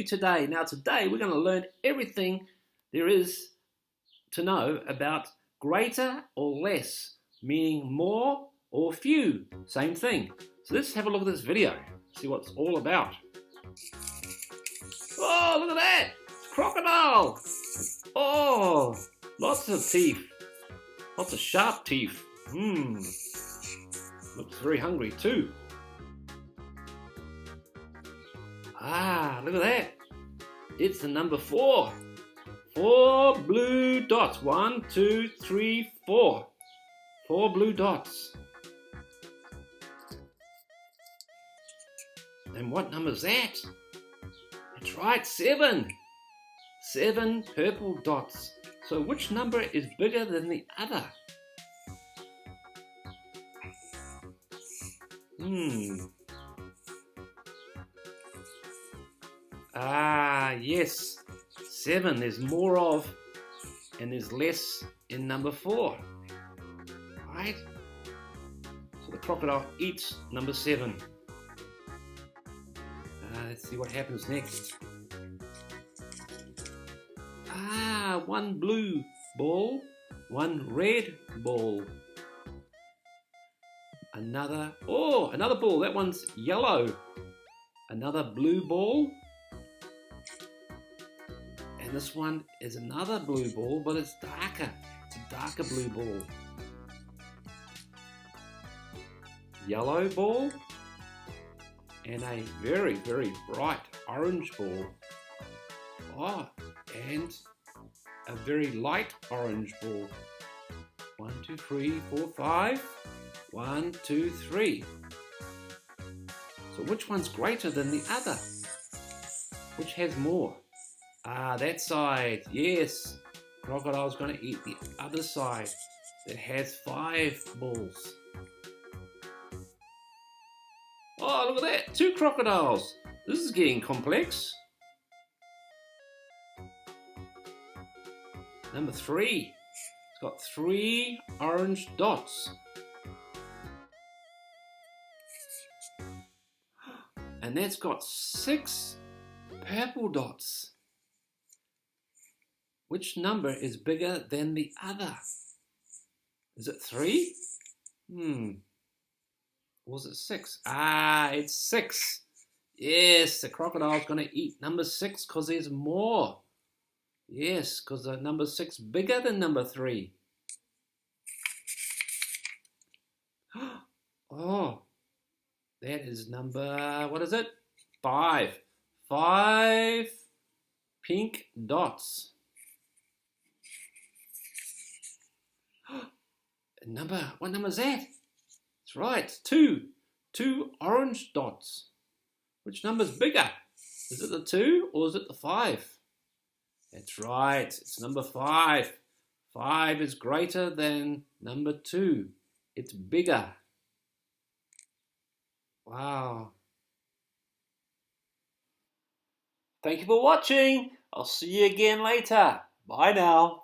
you today. Now today we're going to learn everything there is to know about greater or less, meaning more or few, same thing. So let's have a look at this video, see what it's all about. Oh, look at that! It's a crocodile! Oh, lots of teeth. Lots of sharp teeth. Looks very hungry too. Ah, look at that. It's the number 4. 4 blue dots. 1, 2, 3, 4. 4 blue dots. And what number is that? That's right, 7. 7 purple dots. So which number is bigger than the other? Yes. 7 there's more of, and there's less in number 4. Right? So the crocodile eats number 7. Let's see what happens next. 1 blue ball, 1 red ball. Another ball, that one's yellow. Another blue ball. And this one is another blue ball, but it's darker. It's a darker blue ball. Yellow ball. And a very, very bright orange ball. Oh, and a very light orange ball. 1, 2, 3, 4, 5. 1, 2, 3. So which one's greater than the other? Which has more? That side. Yes. Crocodile's going to eat the other side that has 5 balls. Oh, look at that. 2 crocodiles. This is getting complex. Number 3. It's got 3 orange dots. And that's got 6 purple dots. Which number is bigger than the other? Is it 3? Or is it 6? It's 6. Yes, the crocodile's going to eat number 6 because there's more. Yes, because the number 6 bigger than number 3. Oh, that is number, what is it? 5. 5 pink dots. What number is that? That's right, 2. 2 orange dots. Which number's bigger? Is it the 2 or is it the 5? That's right, it's number 5. 5 is greater than number 2. It's bigger. Wow. Thank you for watching. I'll see you again later. Bye now.